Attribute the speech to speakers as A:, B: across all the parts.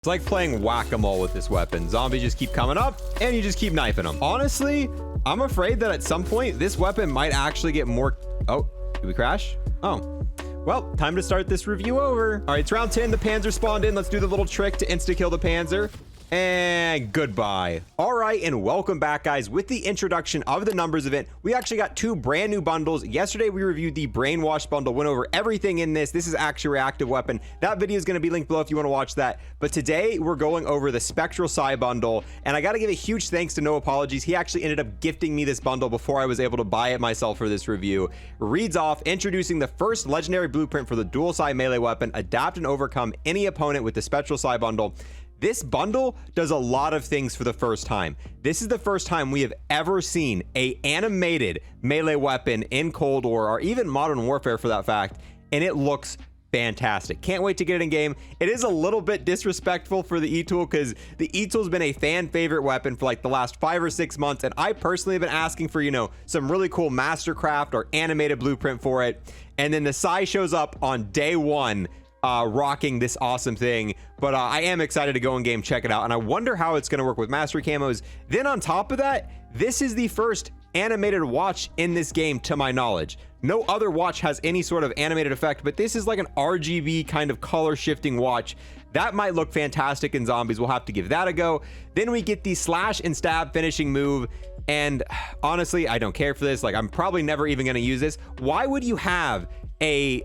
A: It's like playing whack-a-mole with this weapon. Zombies just keep coming up and you just keep knifing them. Honestly, I'm afraid that at some point this weapon might actually get more... Oh, did we crash? Oh, well, time to start this review over. All right, it's round 10. The Panzer spawned in. Let's do the little trick to insta-kill the Panzer. And goodbye. All right, and welcome back, guys. With the introduction of the numbers event, we actually got two brand new bundles. Yesterday, we reviewed the Brainwash bundle, went over everything in this. This is actually a reactive weapon. That video is going to be linked below if you want to watch that. But today, we're going over the Spectral Psi bundle, and I got to give a huge thanks to No Apologies. He actually ended up gifting me this bundle before I was able to buy it myself for this review. Reads off, introducing the first legendary blueprint for the dual Psi melee weapon. Adapt and overcome any opponent with the Spectral Psi bundle. This bundle does a lot of things for the first time. This is the first time we have ever seen a animated melee weapon in Cold War, or even Modern Warfare for that fact, and it looks fantastic. Can't wait to get it in game. It is a little bit disrespectful for the E-Tool because the E-Tool's been a fan favorite weapon for like the last 5 or 6 months, and I personally have been asking for, you know, some really cool mastercraft or animated blueprint for it, and then the Psi shows up on day one rocking this awesome thing. But I am excited to go in game, check it out, and I wonder how it's going to work with mastery camos. Then on top of that, this is the first animated watch in this game to my knowledge. No other watch has any sort of animated effect, but this is like an RGB kind of color shifting watch. That might look fantastic in zombies. We'll have to give that a go. Then we get the slash and stab finishing move, and honestly, I don't care for this. Like, I'm probably never even going to use this. Why would you have a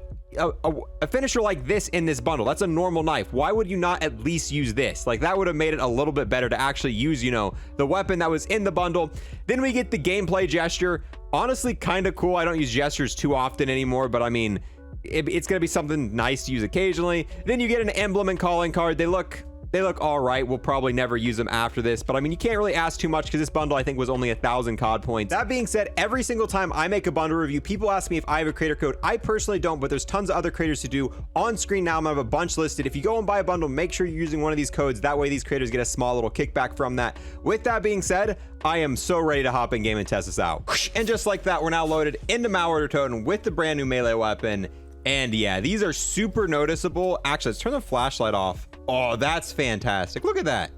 A: finisher like this in this bundle? That's a normal knife. Why would you not at least use this? Like, that would have made it a little bit better to actually use, you know, the weapon that was in the bundle. Then we get the gameplay gesture. Honestly, kind of cool. I don't use gestures too often anymore, but I mean, it's gonna be something nice to use occasionally. Then you get an emblem and calling card. They look all right. We'll probably never use them after this, but I mean, you can't really ask too much because this bundle I think was only 1,000 COD points. That being said, every single time I make a bundle review, people ask me if I have a creator code. I personally don't, but there's tons of other creators who do. On screen now, I'm gonna have a bunch listed. If you go and buy a bundle, make sure you're using one of these codes. That way these creators get a small little kickback from that. With that being said, I am so ready to hop in game and test this out. And just like that, we're now loaded into Nuketown with the brand new melee weapon. And yeah, these are super noticeable. Actually, let's turn the flashlight off. Oh, that's fantastic. Look at that.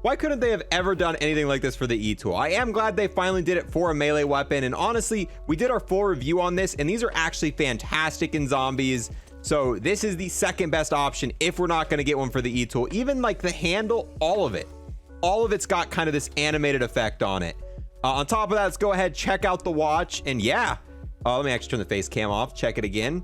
A: Why couldn't they have ever done anything like this for the E-Tool? I am glad they finally did it for a melee weapon. And honestly, we did our full review on this, and these are actually fantastic in zombies. So this is the second best option if we're not going to get one for the E-Tool. Even like the handle, all of it's got kind of this animated effect on it. On top of that, let's go ahead, check out the watch. And yeah, let me actually turn the face cam off, check it again.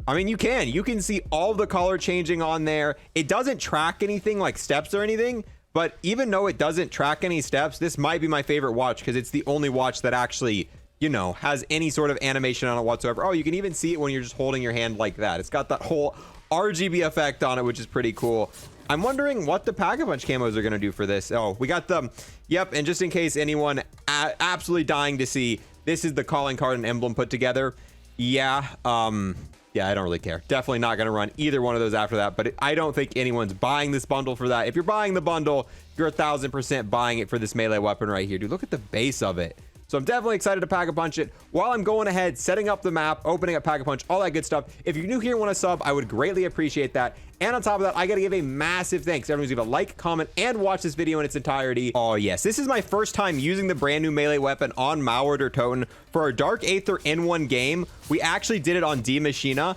A: I mean, you can see all the color changing on there. It doesn't track anything like steps or anything, but even though it doesn't track any steps, this might be my favorite watch because it's the only watch that actually, you know, has any sort of animation on it whatsoever. Oh, you can even see it when you're just holding your hand like that. It's got that whole RGB effect on it, which is pretty cool. I'm wondering what the Pack-a-Punch camos are going to do for this. Oh, we got them. Yep, and just in case anyone absolutely dying to see, this is the calling card and emblem put together. Yeah, yeah, I don't really care. Definitely not going to run either one of those after that, but I don't think anyone's buying this bundle for that. If you're buying the bundle, you're 1,000% buying it for this melee weapon right here. Dude, look at the base of it. So I'm definitely excited to Pack-a-Punch it while I'm going ahead, setting up the map, opening up Pack-a-Punch, all that good stuff. If you're new here and want to sub, I would greatly appreciate that. And on top of that, I got to give a massive thanks to everyone who's leave a like, comment, and watch this video in its entirety. Oh yes, this is my first time using the brand new melee weapon on Nuketown. For our Dark Aether N1 game, we actually did it on D Machina.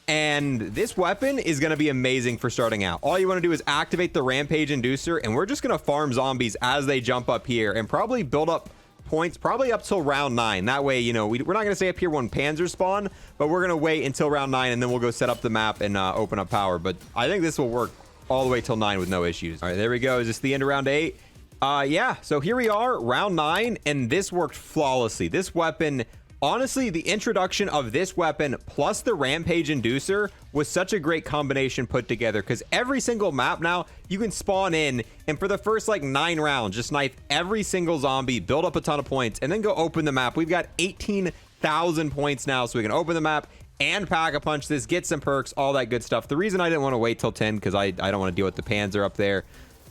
A: And this weapon is going to be amazing for starting out. All you want to do is activate the Rampage Inducer, and we're just going to farm zombies as they jump up here and probably build up points probably up till round 9. That way, you know, we're not going to stay up here when Panzer spawn, but we're going to wait until round 9, and then we'll go set up the map and open up power. But I think this will work all the way till 9 with no issues. All right, there we go. Is this the end of round 8? Yeah, so here we are, round 9, and this worked flawlessly. This weapon, honestly, the introduction of this weapon plus the Rampage Inducer was such a great combination put together, because every single map now you can spawn in, and for the first like 9 rounds just knife every single zombie, build up a ton of points, and then go open the map. We've got 18,000 points now, so we can open the map and Pack-a-Punch this, get some perks, all that good stuff. The reason I didn't want to wait till 10 because I don't want to deal with the Panzer up there.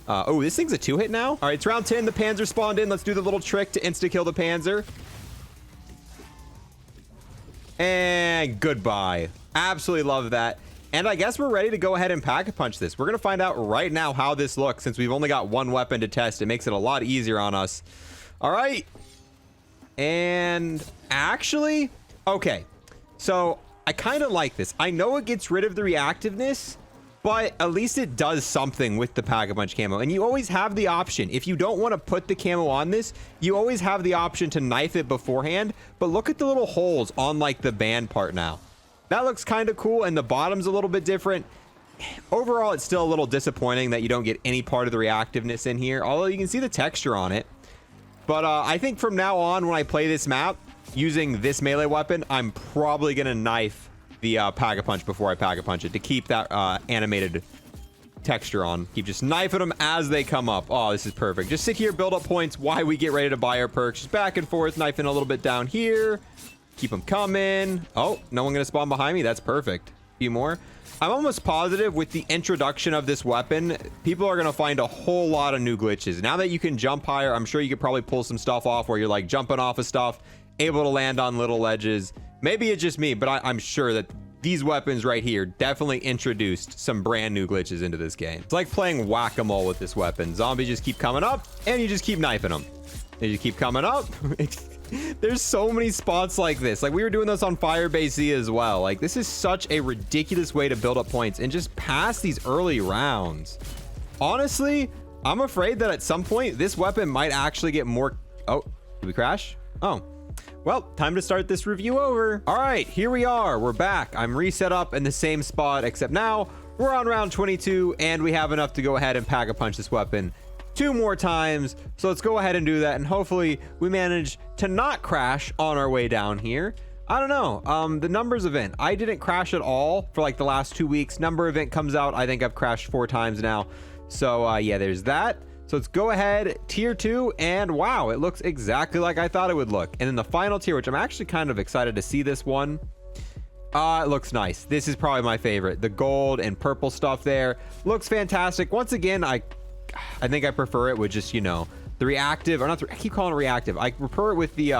A: Oh, this thing's a 2-hit now. All right, it's round 10. The Panzer spawned in. Let's do the little trick to insta-kill the Panzer. And goodbye. Absolutely love that. And I guess we're ready to go ahead and pack-a-punch this. We're going to find out right now how this looks. Since we've only got one weapon to test, it makes it a lot easier on us. All right. And actually, okay. So I kind of like this. I know it gets rid of the reactiveness, but at least it does something with the pack-a-punch camo. And you always have the option. If you don't want to put the camo on this, you always have the option to knife it beforehand. But look at the little holes on like the band part now. That looks kind of cool, and the bottom's a little bit different. Overall, it's still a little disappointing that you don't get any part of the reactiveness in here, although you can see the texture on it. But I think from now on, when I play this map, using this melee weapon, I'm probably going to knife the pack-a-punch before I pack-a-punch it to keep that animated texture on. Keep just knifing them as they come up. Oh, this is perfect. Just sit here, build up points while we get ready to buy our perks. Just back and forth, knifing a little bit down here. Keep them coming. Oh, no one gonna spawn behind me. That's perfect. A few more. I'm almost positive with the introduction of this weapon, people are gonna find a whole lot of new glitches. Now that you can jump higher, I'm sure you could probably pull some stuff off where you're like jumping off of stuff, able to land on little ledges. Maybe it's just me, but I'm sure that these weapons right here definitely introduced some brand new glitches into this game. It's like playing whack-a-mole with this weapon. Zombies just keep coming up, and you just keep knifing them. They just keep coming up. There's so many spots like this. Like we were doing this on Firebase Z as well. Like this is such a ridiculous way to build up points and just pass these early rounds. Honestly, I'm afraid that at some point this weapon might actually get more. Oh, did we crash? Oh, well, time to start this review over. All right, here we are. We're back. I'm reset up in the same spot, except now we're on round 22 and we have enough to go ahead and pack-a-punch this weapon 2 more times. So let's go ahead and do that, and hopefully we manage to not crash on our way down here. I don't know. The numbers event, I didn't crash at all for like the last 2 weeks. Number event comes out, I think I've crashed 4 times now. So yeah, there's that. So let's go ahead, tier 2, and wow, it looks exactly like I thought it would look. And then the final tier, which I'm actually kind of excited to see this one. It looks nice. This is probably my favorite. The gold and purple stuff there looks fantastic. Once again, I think I prefer it with just, you know, the reactive, or not I keep calling it reactive. I prefer it with the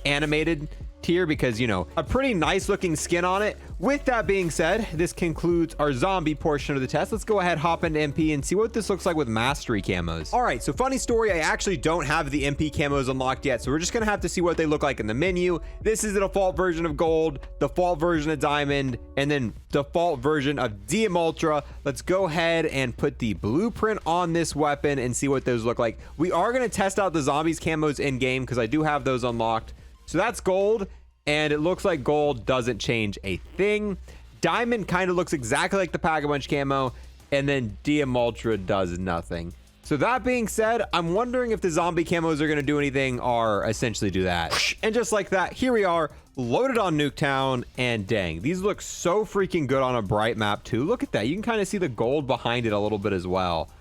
A: animated tier because, you know, a pretty nice looking skin on it. With that being said, this concludes our zombie portion of the test. Let's go ahead, hop into MP and see what this looks like with mastery camos. All right, so funny story, I actually don't have the MP camos unlocked yet, so we're just gonna have to see what they look like in the menu. This is the default version of gold, default version of diamond, and then default version of DM Ultra. Let's go ahead and put the blueprint on this weapon and see what those look like. We are gonna test out the zombies camos in game because I do have those unlocked. So that's gold, and it looks like gold doesn't change a thing. Diamond kind of looks exactly like the pack-a-punch camo, and then DM Ultra does nothing. So that being said, I'm wondering if the zombie camos are going to do anything or essentially do that. And just like that, here we are, loaded on Nuketown, and dang, these look so freaking good on a bright map too. Look at that. You can kind of see the gold behind it a little bit as well.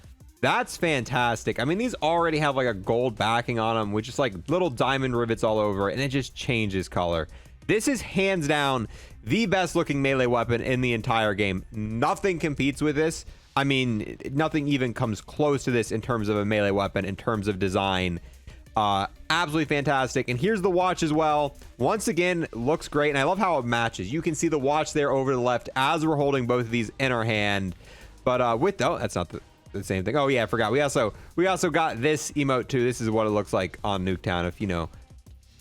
A: That's fantastic. I mean, these already have like a gold backing on them with just like little diamond rivets all over, and it just changes color. This is hands down the best looking melee weapon in the entire game. Nothing competes with this. I mean, nothing even comes close to this in terms of a melee weapon, in terms of design. Absolutely fantastic. And here's the watch as well. Once again, looks great, and I love how it matches. You can see the watch there over to the left as we're holding both of these in our hand. But with oh, that's not the same thing. Oh yeah, I forgot. We also got this emote too. This is what it looks like on Nuketown. If you know,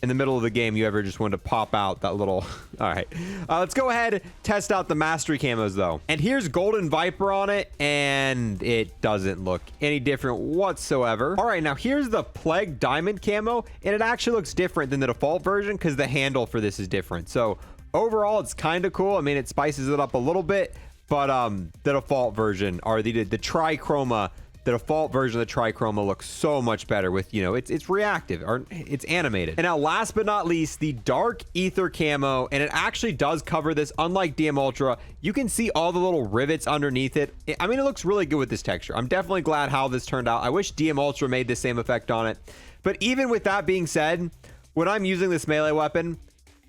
A: in the middle of the game, you ever just wanted to pop out that little. All right, let's go ahead, test out the mastery camos though. And here's Golden Viper on it, and it doesn't look any different whatsoever. All right, now here's the Plague Diamond camo, and it actually looks different than the default version because the handle for this is different. So overall, it's kind of cool. I mean, it spices it up a little bit. But the default version, or the trichroma, the default version of the trichroma looks so much better with, you know, it's reactive, or it's animated. And now last but not least, the dark ether camo, and it actually does cover this. Unlike DM Ultra, you can see all the little rivets underneath it. I mean, it looks really good with this texture. I'm definitely glad how this turned out. I wish DM Ultra made the same effect on it. But even with that being said, when I'm using this melee weapon,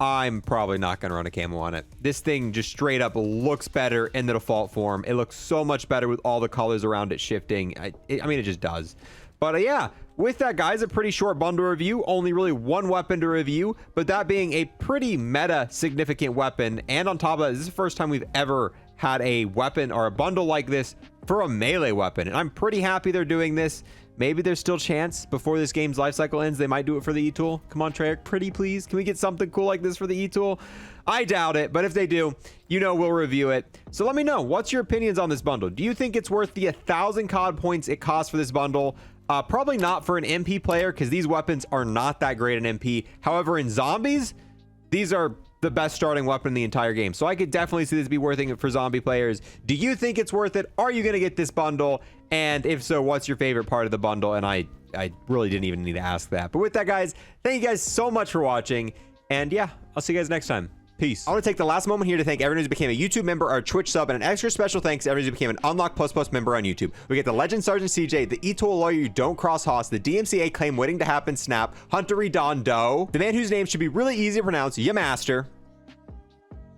A: I'm probably not going to run a camo on it. This thing just straight up looks better in the default form. It looks so much better with all the colors around it shifting. I mean, it just does. But yeah, with that, guys, a pretty short bundle review. Only really one weapon to review, but that being a pretty meta significant weapon. And on top of that, this is the first time we've ever had a weapon or a bundle like this for a melee weapon, and I'm pretty happy they're doing this. Maybe there's still chance before this game's life cycle ends they might do it for the E-Tool. Come on, Treyarch, pretty please, can we get something cool like this for the E-Tool? I doubt it, but if they do, you know, we'll review it. So let me know, what's your opinions on this bundle? Do you think it's worth the 1,000 COD points it costs for this bundle? Probably not for an MP player, because these weapons are not that great in MP. However, in zombies, these are the best starting weapon in the entire game. So I could definitely see this be worth it for zombie players. Do you think it's worth it? Are you going to get this bundle? And if so, what's your favorite part of the bundle? And I really didn't even need to ask that. But with that, guys, thank you guys so much for watching. And yeah, I'll see you guys next time. Peace. I want to take the last moment here to thank everyone who became a YouTube member or a Twitch sub, and an extra special thanks to everyone who became an Unlock Plus Plus member on YouTube. We get the Legend Sergeant CJ, the E-Tool Lawyer You Don't Cross Hoss, the DMCA Claim Waiting to Happen Snap, Huntery Don Doe, the man whose name should be really easy to pronounce, Yamaster,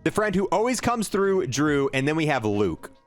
A: the friend who always comes through, Drew, and then we have Luke.